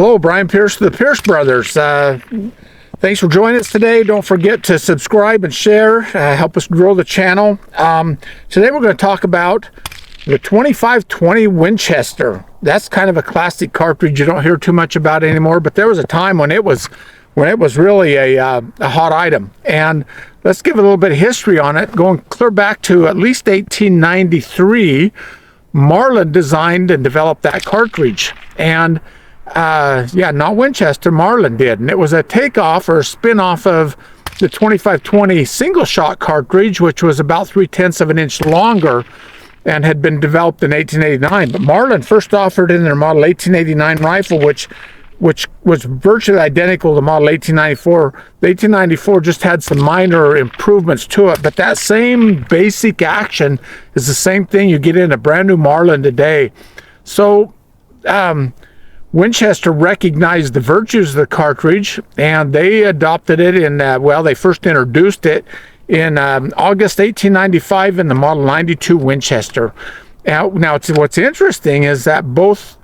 Hello, Brian Pierce, the Pierce Brothers. Thanks for joining us today. Don't forget to subscribe and share. Help us grow the channel. Today we're going to talk about the 2520 Winchester. That's kind of a classic cartridge you don't hear too much about anymore, but there was a time when it was really a hot item. And let's give a little bit of history on it. Going clear back to at least 1893, Marlin designed and developed that cartridge. And not Winchester, Marlin did. And it was a takeoff or a spin-off of the 2520 single shot cartridge, which was about 3/10 of an inch longer and had been developed in 1889. But Marlin first offered in their model 1889 rifle, which was virtually identical to model 1894. The 1894 just had some minor improvements to it, but that same basic action is the same thing you get in a brand new Marlin today. So Winchester recognized the virtues of the cartridge, and they adopted it in, they first introduced it in August 1895 in the Model 92 Winchester. Now what's interesting is that both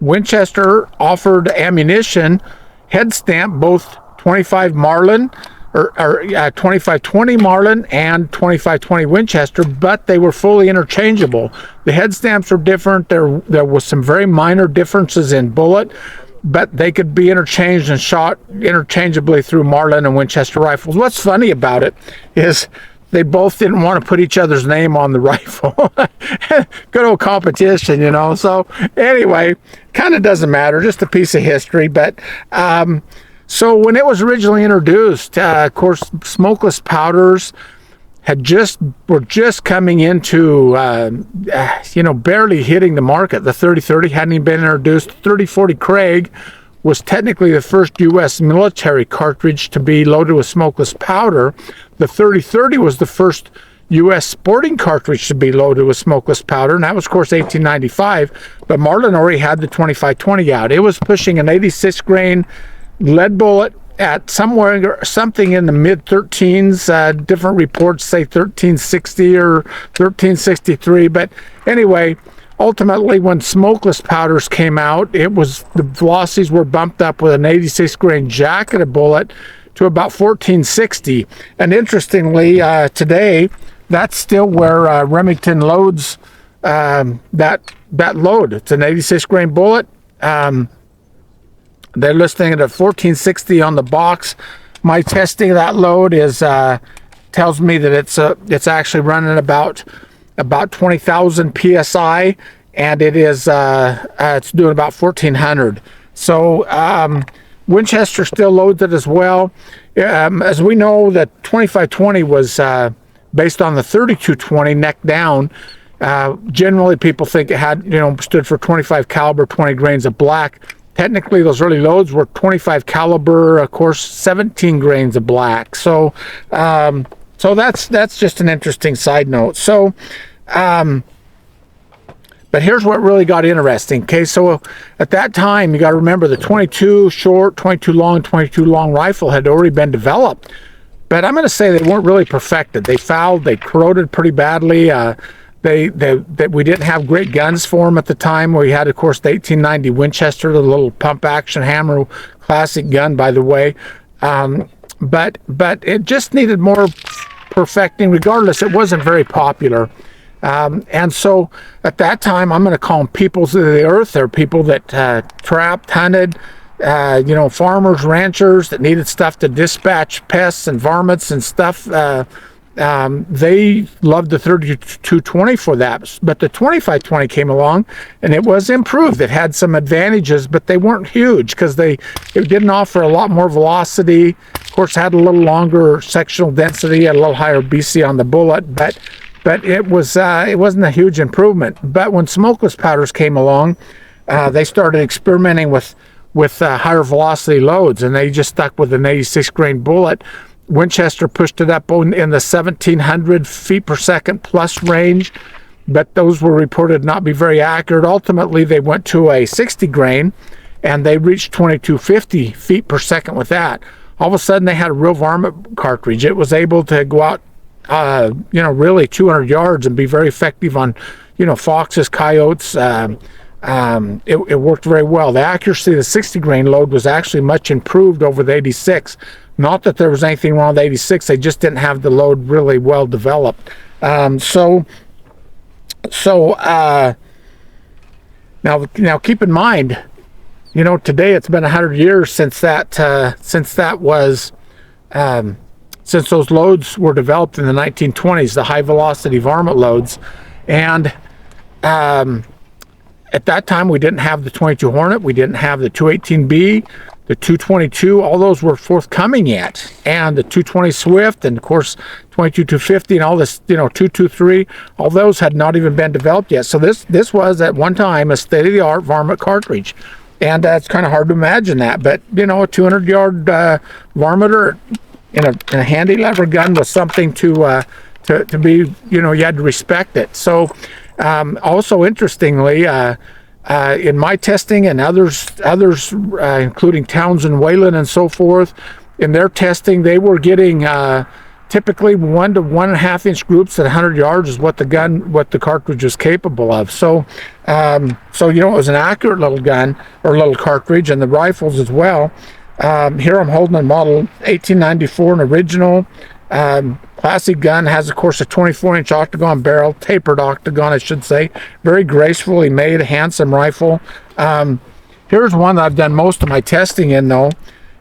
Winchester offered ammunition head stamp, both 25 Marlin or 2520 Marlin and 2520 Winchester, but they were fully interchangeable. The head stamps are different. There was some very minor differences in bullet, but they could be interchanged and shot interchangeably through Marlin and Winchester rifles. What's funny about it is they both didn't want to put each other's name on the rifle. Good old competition, you know. So anyway, kind of doesn't matter, just a piece of history. But so when it was originally introduced, of course, smokeless powders were just coming into, barely hitting the market. The 30-30 hadn't even been introduced. 30-40 Craig was technically the first U.S. military cartridge to be loaded with smokeless powder. The 30-30 was the first U.S. sporting cartridge to be loaded with smokeless powder, and that was, of course, 1895. But Marlin already had the 2520 out. It was pushing an 86 grain lead bullet at something in the mid-13s. Different reports say 1360 or 1363. But anyway, ultimately, when smokeless powders came out, the velocities were bumped up with an 86 grain jacketed bullet to about 1460. And interestingly, today, that's still where Remington loads that load. It's an 86 grain bullet. They're listing it at 1460 on the box. My testing of that load tells me that it's actually running about 20,000 psi, and it's doing about 1400. So Winchester still loads it as well. As we know, that 2520 was based on the 3220 neck down. Generally, people think it stood for 25 caliber, 20 grains of black. Technically, those early loads were 25 caliber, of course, 17 grains of black. So, that's just an interesting side note. So, but here's what really got interesting. Okay, so at that time, you got to remember the 22 short, 22 long, 22 long rifle had already been developed. But I'm going to say they weren't really perfected. They fouled, they corroded pretty badly. We didn't have great guns for them at the time. We had, of course, the 1890 Winchester, the little pump action hammer, classic gun, by the way. But it just needed more perfecting. Regardless, it wasn't very popular. And so at that time, I'm going to call them peoples of the earth. They're people that trapped, hunted, farmers, ranchers that needed stuff to dispatch pests and varmints and stuff. They loved the 3220 for that, but the 2520 came along and it was improved. It had some advantages, but they weren't huge because it didn't offer a lot more velocity. Of course, had a little longer sectional density, had a little higher BC on the bullet, but it wasn't a huge improvement. But when smokeless powders came along, they started experimenting with higher velocity loads, and they just stuck with an 86 grain bullet. Winchester pushed it up in the 1700 feet per second plus range, but those were reported not be very accurate. Ultimately, they went to a 60 grain, and they reached 2250 feet per second with that. All of a sudden, they had a real varmint cartridge. It was able to go out, really 200 yards and be very effective on, foxes, coyotes, it worked very well. The accuracy of the 60 grain load was actually much improved over the 86. Not that there was anything wrong with the 86, they just didn't have the load really well developed. Now keep in mind, you know, today it's been 100 years since those loads were developed in the 1920s, the high velocity varmint loads. And at that time we didn't have the 22 Hornet, we didn't have the 218B, the 222, all those were forthcoming yet, and the 220 Swift, and of course 22-250 and all this, you know, 223, all those had not even been developed yet. So this was at one time a state-of-the-art varmint cartridge, and it's kind of hard to imagine that, but you know, a 200-yard varminter in a handy lever gun was something to be, you know, you had to respect it. So also interestingly, in my testing and others, including Townsend, Whalen, and so forth, in their testing, they were getting typically 1 to 1.5 inch groups at 100 yards is what the cartridge was capable of. So, so you know, it was an accurate little gun or little cartridge, and the rifles as well. Here I'm holding a model 1894, an original. Classic gun, has of course a 24-inch octagon barrel, tapered octagon I should say, very gracefully made, handsome rifle. Here's one that I've done most of my testing in though,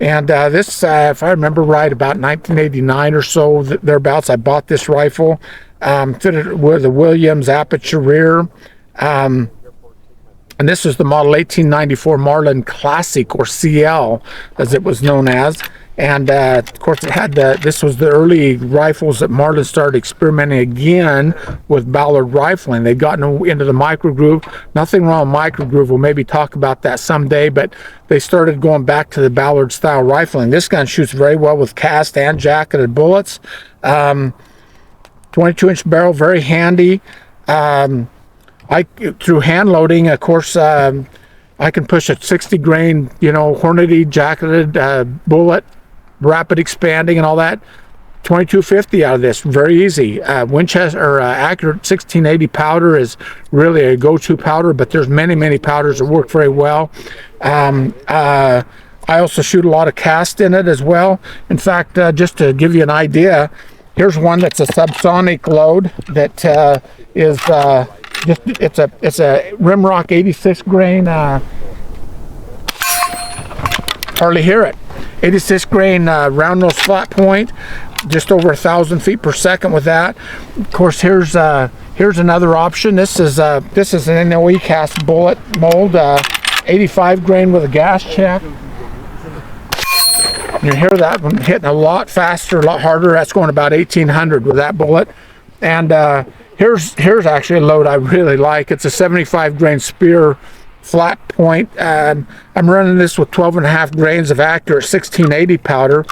and this if I remember right, about 1989 or so thereabouts, I bought this rifle, fitted with a Williams aperture rear, and this is the model 1894 Marlin Classic, or CL as it was known as. And of course, it had this was the early rifles that Marlin started experimenting again with Ballard rifling. They'd gotten into the micro groove. Nothing wrong with micro groove. We'll maybe talk about that someday, but they started going back to the Ballard style rifling. This gun shoots very well with cast and jacketed bullets. 22-inch barrel, very handy. Through hand loading, of course, I can push a 60 grain, you know, Hornady jacketed bullet, rapid expanding and all that. 2250 out of this, very easy. Winchester accurate 1680 powder is really a go-to powder, but there's many powders that work very well. I also shoot a lot of cast in it as well. In fact, just to give you an idea, here's one that's a subsonic load that is it's a Rimrock 86 grain. Hardly hear it. 86 grain round nose flat point, just over 1,000 feet per second with that. Of course, here's another option. This is an NOE cast bullet mold, 85 grain with a gas check. You hear that one hitting a lot faster, a lot harder. That's going about 1,800 with that bullet. And here's actually a load I really like. It's a 75 grain Spear flat point. I'm running this with 12.5 grains of accurate 1680 powder,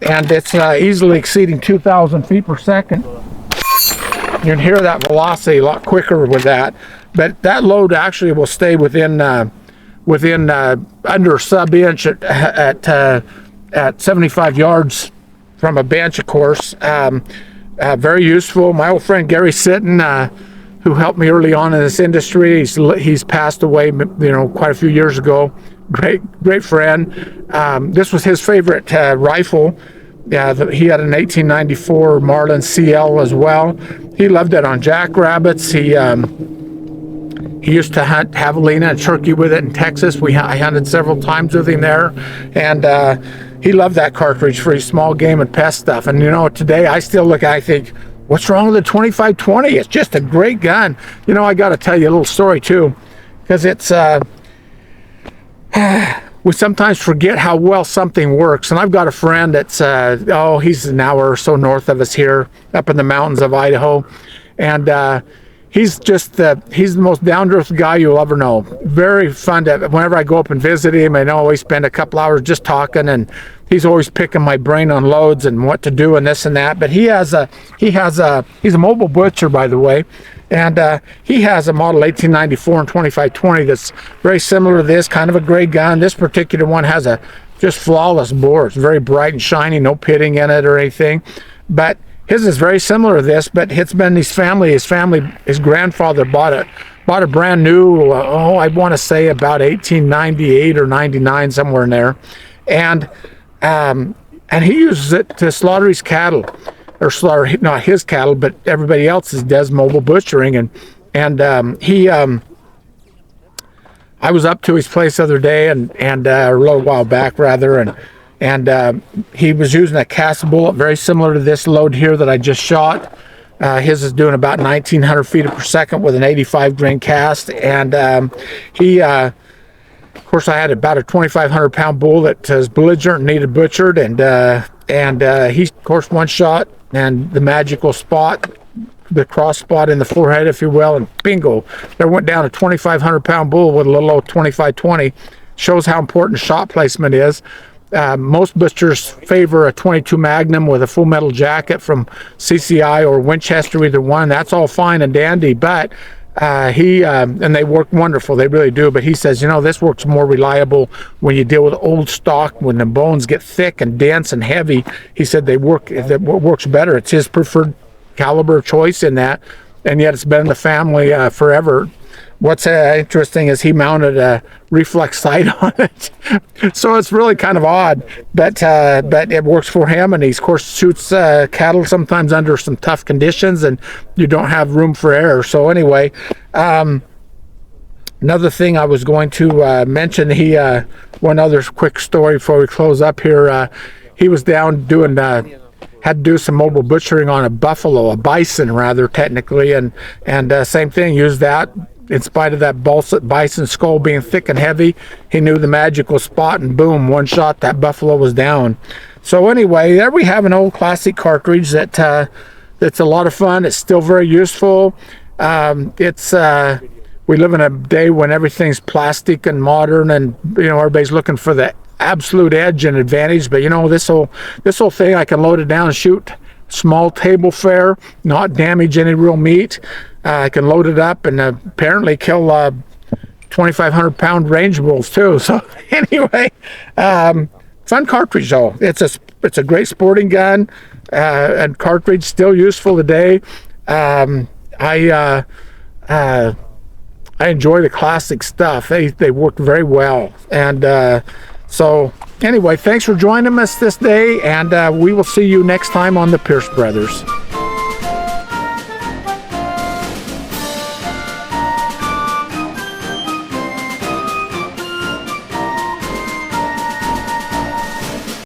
and it's easily exceeding 2,000 feet per second. You can hear that velocity a lot quicker with that, but that load actually will stay within under a sub-inch at 75 yards from a bench, of course. Very useful. My old friend Gary Sitton, who helped me early on in this industry, he's passed away, you know, quite a few years ago. Great friend. This was his favorite rifle. He had an 1894 Marlin CL as well. He loved it on jackrabbits. He used to hunt javelina and turkey with it in Texas. I hunted several times with him there, and he loved that cartridge for his small game and pest stuff. And you know, today I still look, I think, what's wrong with the 2520? It's just a great gun. You know, I got to tell you a little story too, because it's we sometimes forget how well something works. And I've got a friend that's he's an hour or so north of us here, up in the mountains of Idaho, and he's the most down-to-earth guy you'll ever know. Very fun to, whenever I go up and visit him, I always spend a couple hours just talking, and he's always picking my brain on loads and what to do and this and that. But he's a mobile butcher, by the way, and he has a model 1894 and 2520 that's very similar to this, kind of a gray gun. This particular one has a just flawless bore. It's very bright and shiny, no pitting in it or anything, but his is very similar to this, but it's been his grandfather bought bought a brand new, I want to say about 1898 or 99, somewhere in there. And he uses it to slaughter his cattle, or slaughter, not his cattle, but everybody else's, does mobile butchering. I was up to his place the other day, and a little while back rather, and he was using a cast bullet very similar to this load here that I just shot. His is doing about 1900 feet per second with an 85 grain cast, and of course, I had about a 2,500 pound bull that was belligerent and needed butchered, and he, of course, one shot, and the magical spot, the cross spot in the forehead, if you will, and bingo, there went down a 2,500 pound bull with a little old 25-20. Shows how important shot placement is. Most butchers favor a 22 Magnum with a full metal jacket from CCI or Winchester, either one. That's all fine and dandy, but and they work wonderful, they really do, but he says, this works more reliable when you deal with old stock, when the bones get thick and dense and heavy. He said it works better. It's his preferred caliber choice in that, and yet it's been in the family forever. What's interesting is he mounted a reflex sight on it, so it's really kind of odd, but it works for him, and he, of course, shoots cattle sometimes under some tough conditions, and you don't have room for error. So anyway, another thing I was going to mention, one other quick story before we close up here. He was down doing had to do some mobile butchering on a bison rather, technically, and same thing, used that. In spite of that bison skull being thick and heavy, he knew the magical spot, and boom, one shot, that buffalo was down. So anyway, there we have an old classic cartridge that's a lot of fun. It's still very useful. We live in a day when everything's plastic and modern, and everybody's looking for the absolute edge and advantage. But this whole thing, I can load it down and shoot small table fare, not damage any real meat. I can load it up and apparently kill 2,500 pound range bulls too. So anyway, fun cartridge though. It's a great sporting gun, and cartridge still useful today. I enjoy the classic stuff. They work very well, and so anyway, thanks for joining us this day, and we will see you next time on the Pierce Brothers.